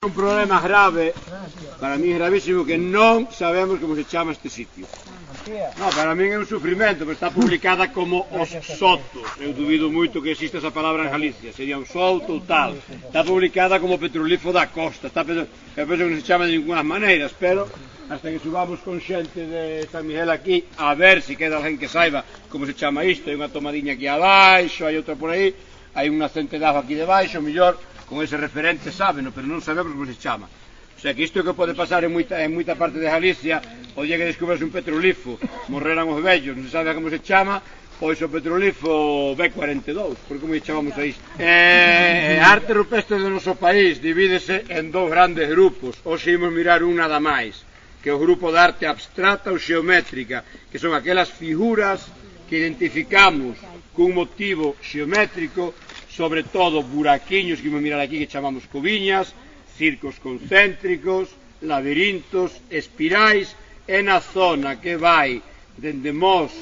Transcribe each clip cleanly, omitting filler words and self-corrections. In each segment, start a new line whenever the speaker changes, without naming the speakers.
Un problema grave, para mí gravísimo, que non sabemos como se chama este sitio. No, para mí é un sufrimento, pero está publicada como Os Sotos. Eu dubido moito que exista esa palabra en Galicia, sería un souto ou tal. Está publicada como Petrolifo da Costa, eu penso que non se chama de ninguna maneira, pero hasta que subamos con xente de San Miguel aquí, a ver se queda alguén que saiba como se chama isto. Hai unha tomadiña aquí abaixo, hai outra por aí, hai unha cente de agua aquí debaixo, mellor con ese referente sábeno, pero non sabemos como se chama. O sea que isto é que pode pasar en moita parte de Galicia, o día que descubres un petrolifo, morreran os vellos, non se sabe como se chama, pois o petrolifo B42, por como chamamos a isto. A arte rupestre do noso país divídese en dous grandes grupos, hoxe imos mirar un nada máis, que é o grupo de arte abstrata ou xeométrica, que son aquelas figuras que identificamos cun motivo xeométrico, sobre todo buraquiños que imos mirar aquí que chamamos cubiñas, circos concéntricos, labirintos, espirais, e na zona que vai dende Mos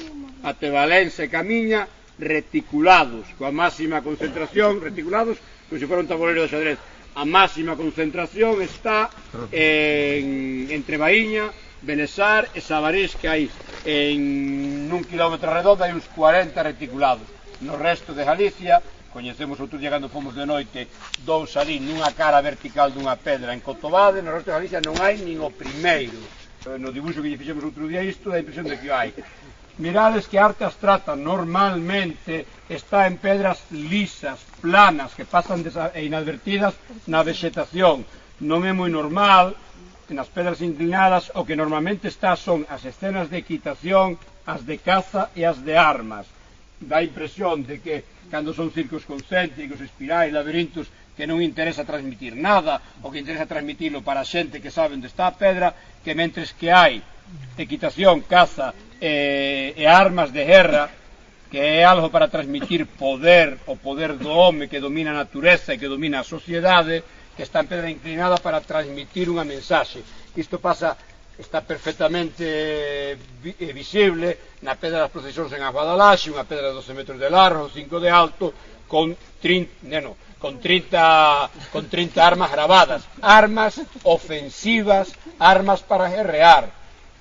até Valencia e Camiña, reticulados, coa máxima concentración, reticulados, como se fora un tabuleiro de xadrez. A máxima concentración está entre Baíña, Benesar e Sabarís, que hai en un kilómetro redondo hai uns 40 reticulados. No resto de Galicia, coñecemos outro día cando fomos de noite, dous ali nunha cara vertical dunha pedra en Cotobade, no resto de Galicia non hai nin o primeiro. No dibuixo que lle fixemos outro día isto, dá a impresión de que hai. Mirades que a arte abstrata normalmente está en pedras lisas, planas, que pasan inadvertidas na vegetación. Non é moi normal, nas pedras inclinadas, o que normalmente está son as escenas de equitación, as de caza e as de armas. Dá a impresión de que cando son circos concéntricos, espirais, labirintos, que non interesa transmitir nada, o que interesa transmitirlo para a xente que sabe onde está a pedra, que mentres que hai equitación, caza e armas de guerra, que é algo para transmitir poder, o poder do home que domina a natureza e que domina a sociedade, que está en pedra inclinada para transmitir unha mensaxe. Isto pasa, está perfectamente visible na pedra das procesións en Aguadalaxe, unha pedra de 12 metros de largo, 5 de alto, con 30 armas gravadas, armas ofensivas, armas para guerrear,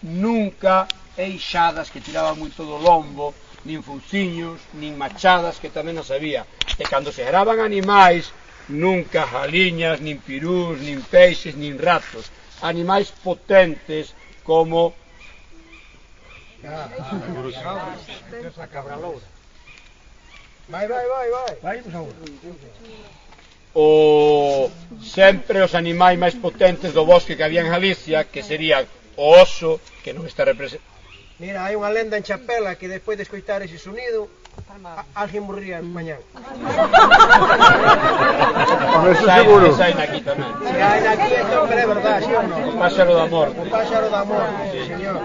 nunca eixadas que tiraban moito do lombo, nin fuciños, nin machadas que tamén as había. E cando se graban animais, nunca jaliñas, nin pirús, nin peixes, nin ratos, animais potentes como a cabra loura. Sempre os animais máis potentes do bosque que había en Galicia, que sería o oso, que non está representado.
Mira, hai unha lenda en Chapela que despois de escoitar ese sonido, alguén morría mañán.
Sai aquí tamén.
Se hai aquí, entón, pero é verdade, sí ou non?
O páxaro da morte.
O páxaro da morte, sí, señor.